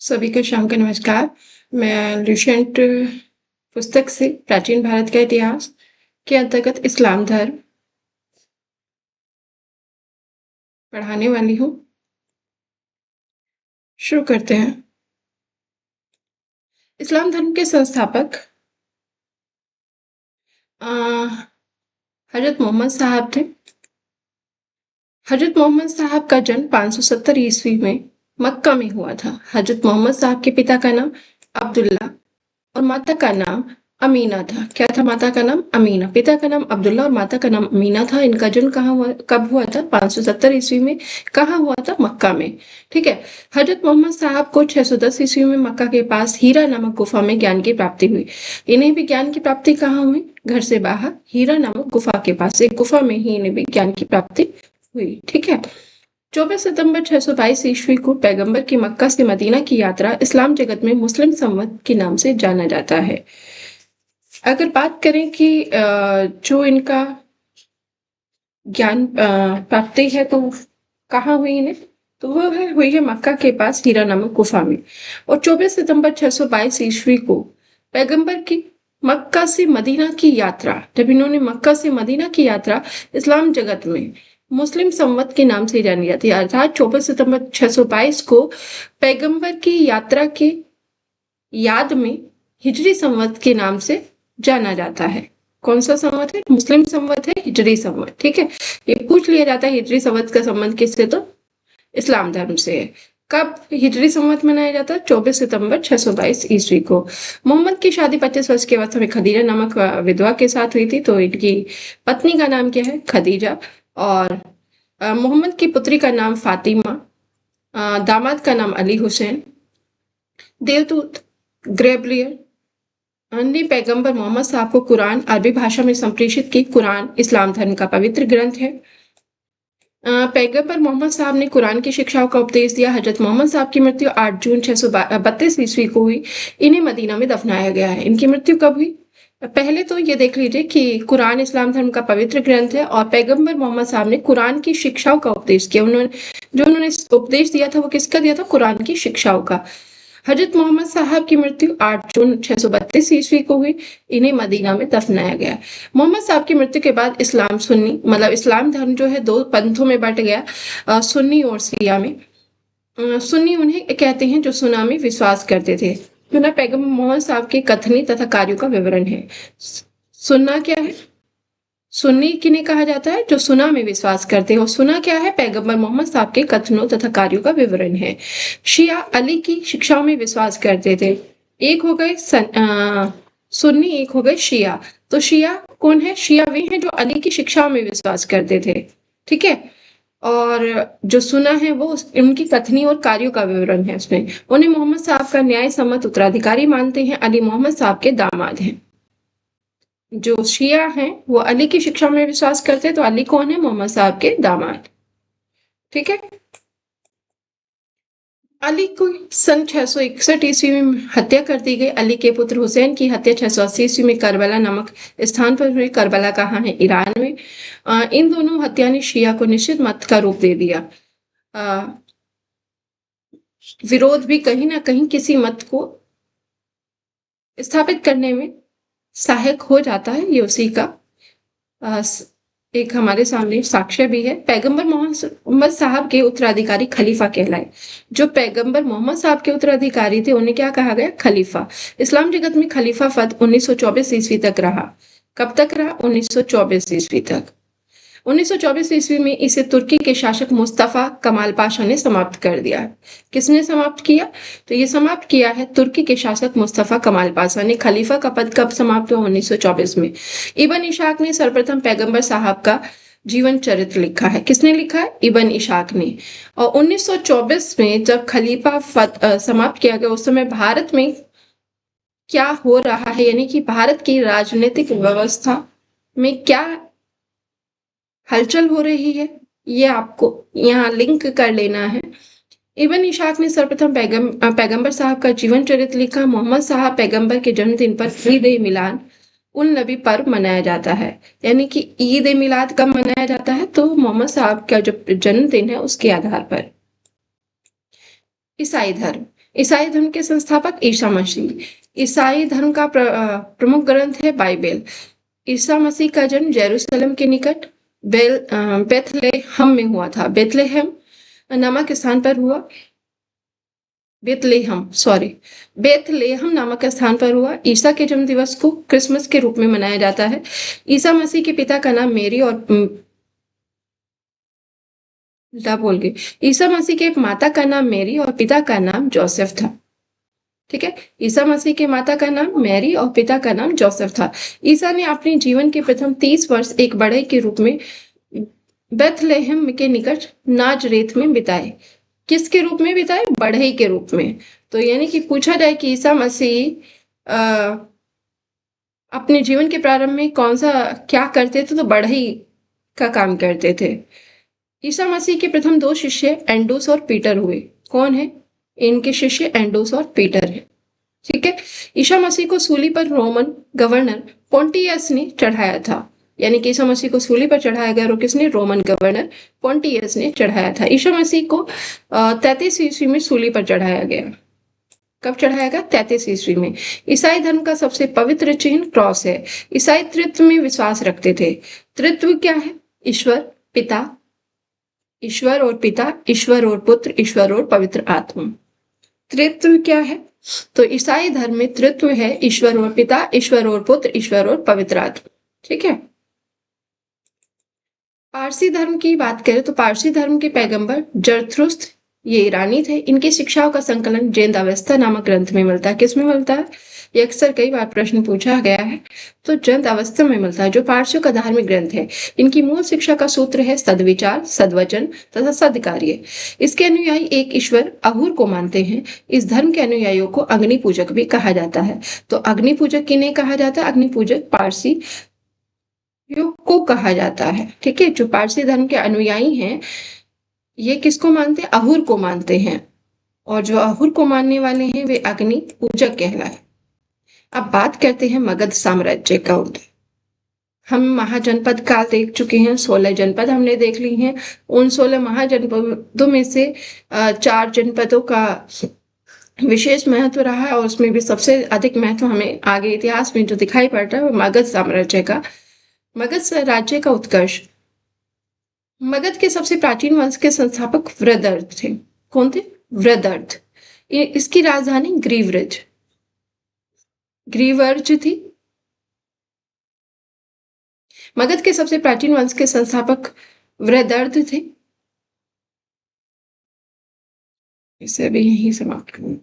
सभी को शाम का नमस्कार। मैं लुसेंट पुस्तक से प्राचीन भारत का इतिहास के अंतर्गत इस्लाम धर्म पढ़ाने वाली हूँ। शुरू करते हैं। इस्लाम धर्म के संस्थापक हजरत मोहम्मद साहब थे। हजरत मोहम्मद साहब का जन्म 570 ईस्वी में मक्का में हुआ था। हजरत मोहम्मद साहब के पिता का नाम अब्दुल्ला और माता का नाम अमीना था। क्या था माता का नाम? अमीना। पिता का नाम अब्दुल्ला और माता का नाम अमीना था। इनका जन्म कब हुआ था? 570 ईस्वी में। कहाँ हुआ था? मक्का में। ठीक है। हजरत मोहम्मद साहब को 610 ईस्वी में मक्का के पास हीरा नामक गुफा में ज्ञान की प्राप्ति हुई। इन्हें भी ज्ञान की प्राप्ति कहाँ हुई? घर से बाहर हीरा नामक गुफा के पास एक गुफा में ही इन्हें भी ज्ञान की प्राप्ति हुई। ठीक है। 24 सितंबर 622 ईस्वी को पैगंबर की मक्का से मदीना की यात्रा इस्लाम जगत में मुस्लिम संवत के नाम से जाना जाता है। अगर बात करें कि जो इनका ज्ञान प्राप्ति है तो कहाँ हुई इन्हें? तो वो हुई है मक्का के पास हीरा नामक गुफा में। और 24 सितंबर 622 ईस्वी को पैगंबर की मक्का से मदीना की यात्रा, जब इन्होंने मक्का से मदीना की यात्रा इस्लाम जगत में मुस्लिम संवत के नाम से जानी जाती है। अर्थात 24 सितंबर 622 को पैगंबर की यात्रा के याद में हिजरी संवत के नाम से जाना जाता है। कौन सा संवत है? मुस्लिम संवत है, हिजरी संवत। ठीक है। ये पूछ लिया जाता है हिजरी संवत का संबंध किससे? तो इस्लाम धर्म से है। कब हिजरी संवत मनाया जाता है? 24 सितंबर 622 ईस्वी को। मोहम्मद की शादी 25 वर्ष की अवस्था में खदीजा नामक विधवा के साथ हुई थी। तो इनकी पत्नी का नाम क्या है? खदीजा। और मोहम्मद की पुत्री का नाम फातिमा, दामाद का नाम अली हुसैन। देवदूत ग्रेबरियल ने पैगंबर मोहम्मद साहब को कुरान अरबी भाषा में संप्रेषित की। कुरान इस्लाम धर्म का पवित्र ग्रंथ है। पैगंबर मोहम्मद साहब ने कुरान की शिक्षाओं का उपदेश दिया। हजरत मोहम्मद साहब की मृत्यु 8 जून 632 ईस्वी को हुई। इन्हें मदीना में दफनाया गया है। इनकी मृत्यु कब हुई? पहले तो ये देख लीजिए कि कुरान इस्लाम धर्म का पवित्र ग्रंथ है और पैगंबर मोहम्मद साहब ने कुरान की शिक्षाओं का उपदेश किया। उन्होंने उपदेश दिया था वो किसका दिया था? कुरान की शिक्षाओं का। हजरत मोहम्मद साहब की मृत्यु 8 जून 632 ईस्वी को हुई। इन्हें मदीना में दफनाया गया। मोहम्मद साहब की मृत्यु के बाद इस्लाम सुन्नी मतलब इस्लाम धर्म जो है दो पंथों में बंट गया, सुन्नी और शिया में। सुन्नी उन्हें कहते हैं जो सुन्ना में विश्वास करते थे। सुन्ना पैगंबर मोहम्मद साहब के कथनी तथा कार्यों का विवरण है। सुन्ना क्या है? सुन्नी किन्हें कहा जाता है? जो सुन्ना में विश्वास करते हैं। और सुन्ना क्या है? पैगंबर मोहम्मद साहब के कथनों तथा कार्यों का विवरण है। शिया अली की शिक्षाओं में विश्वास करते थे। एक हो गए सुन्नी, एक हो गए शिया। तो शिया कौन है? शिया वे हैं जो अली की शिक्षाओं में विश्वास करते थे। ठीक है। और जो सुन्ना है वो उनकी कथनी और कार्यों का विवरण है उसमें। उन्हें मोहम्मद साहब का न्याय सम्मत उत्तराधिकारी मानते हैं। अली मोहम्मद साहब के दामाद हैं। जो शिया हैं वो अली की शिक्षा में विश्वास करते हैं। तो अली कौन है? मोहम्मद साहब के दामाद। ठीक है। अली को सन 661 ईस्वी में हत्या कर दी गई। अली के पुत्र हुसैन की हत्या 680 ईस्वी में करबला नामक स्थान पर हुई। करबला कहाँ है? ईरान में। इन दोनों हत्या ने शिया को निश्चित मत का रूप दे दिया। विरोध भी कहीं ना कहीं किसी मत को स्थापित करने में सहायक हो जाता है। ये उसी का एक हमारे सामने साक्ष्य भी है। पैगंबर मोहम्मद साहब के उत्तराधिकारी खलीफा कहलाए। जो पैगंबर मोहम्मद साहब के उत्तराधिकारी थे उन्हें क्या कहा गया? खलीफा। इस्लाम जगत में खलीफा पद 1924 ईस्वी तक रहा। कब तक रहा? 1924 ईस्वी तक। 1924 ईस्वी में इसे तुर्की के शासक मुस्तफा कमाल पाशा ने समाप्त कर दिया। किसने समाप्त किया? तो ये समाप्त किया है तुर्की के शासक मुस्तफा कमाल पाशा ने। खलीफा का पद कब समाप्त हुआ? 1924 में। इब्न इशाक ने सर्वप्रथम पैगंबर साहब का जीवन चरित्र लिखा है। किसने लिखा है? इब्न इशाक ने। और 1924 में जब खलीफा समाप्त किया गया उस समय भारत में क्या हो रहा है, यानी कि भारत की राजनीतिक व्यवस्था में क्या हलचल हो रही है, ये आपको यहाँ लिंक कर लेना है। इब्न इशाक ने सर्वप्रथम पैगंबर साहब का जीवन चरित्र लिखा। मोहम्मद साहब पैगंबर के जन्मदिन पर ईद ए मिलाद उन नबी पर्व मनाया जाता है। यानी कि ईद ए मिलाद कब मनाया जाता है? तो मोहम्मद साहब का जो जन्मदिन है उसके आधार पर। ईसाई धर्म ईसाई धर्म के संस्थापक ईसा मसीह। ईसाई धर्म का प्रमुख ग्रंथ है बाइबल। ईसा मसीह का जन्म जेरूशलेम के निकट बेथलेहम में हुआ था। बेथलेहम नामक स्थान पर हुआ। बेथलेहम नामक स्थान पर हुआ। ईसा के जन्म दिवस को क्रिसमस के रूप में मनाया जाता है। ईसा मसीह के पिता का नाम मेरी और बोल गई। ईसा मसीह के माता का नाम मेरी और पिता का नाम जोसेफ था। ठीक है, ईसा मसीह के माता का नाम मैरी और पिता का नाम जोसेफ था। ईसा ने अपने जीवन के प्रथम 30 वर्ष एक बढ़ई के रूप में बेथलेहम के निकट नाजरेथ में बिताए। किसके रूप में बिताए? बढ़ई के रूप में। तो यानी कि पूछा जाए कि ईसा मसीह अपने जीवन के प्रारंभ में क्या करते थे, तो बढ़ई का काम करते थे। ईसा मसीह के प्रथम 2 शिष्य एंडोस और पीटर हुए। कौन है? इनके शिष्य एंडोस और पीटर है। ठीक है, ईसा मसीह को सूली पर रोमन गवर्नर पोंटियस ने चढ़ाया था। यानी कि ईसा मसीह को सूली पर चढ़ाया गया और किसने? रोमन गवर्नर पोंटियस ने चढ़ाया था। ईसा मसीह को 33 ईस्वी में सूली पर चढ़ाया गया। कब चढ़ाया गया? 33 ईस्वी में। ईसाई धर्म का सबसे पवित्र चिन्ह क्रॉस है। ईसाई त्रित्व में विश्वास रखते थे। त्रित्व क्या है? ईश्वर और पिता, ईश्वर और पुत्र, ईश्वर और पवित्र आत्मा। त्रित्व क्या है? तो ईसाई धर्म में त्रित्व है, ईश्वर और पिता, ईश्वर और पुत्र, ईश्वर और पवित्र आत्मा। ठीक है। पारसी धर्म की बात करें तो पारसी धर्म के पैगंबर जरथुस्त्र ये ईरानी थे। इनकी शिक्षाओं का संकलन जैन अवस्था नामक ग्रंथ में मिलता है। किसमें मिलता है? ये अक्सर कई बार प्रश्न पूछा गया है। तो जैन अवस्था में मिलता है, जो पारसियों का धार्मिक ग्रंथ है। इनकी मूल शिक्षा का सूत्र है सद्विचार, सद्वचन तथा सद्कार्य। इसके अनुयायी एक ईश्वर अहुर को मानते हैं। इस धर्म के अनुयायियों को अग्नि पूजक भी कहा जाता है। तो अग्नि पूजक किन्हें कहा जाता है? अग्नि पूजक पारसी को कहा जाता है। ठीक है, जो पारसी धर्म के अनुयायी हैं ये किसको मानते हैं? अहुर को मानते हैं। और जो अहुर को मानने वाले हैं वे अग्नि पूजक कहलाए। अब बात करते हैं मगध साम्राज्य का उदय। हम महाजनपद काल देख चुके हैं। 16 जनपद हमने देख ली हैं। उन 16 महाजनपदों में से 4 जनपदों का विशेष महत्व रहा है और उसमें भी सबसे अधिक महत्व हमें आगे इतिहास में जो दिखाई पड़ रहा है वो मगध साम्राज्य का। मगध राज्य का उत्कर्ष। मगध के सबसे प्राचीन वंश के संस्थापक वृद्धर्थ थे। कौन थे? वृद्धर्थ। इसकी राजधानी ग्रीवर्ज थी। मगध के सबसे प्राचीन वंश के संस्थापक वृद्धर्थ थे। इसे भी यहीं समाप्त करूं।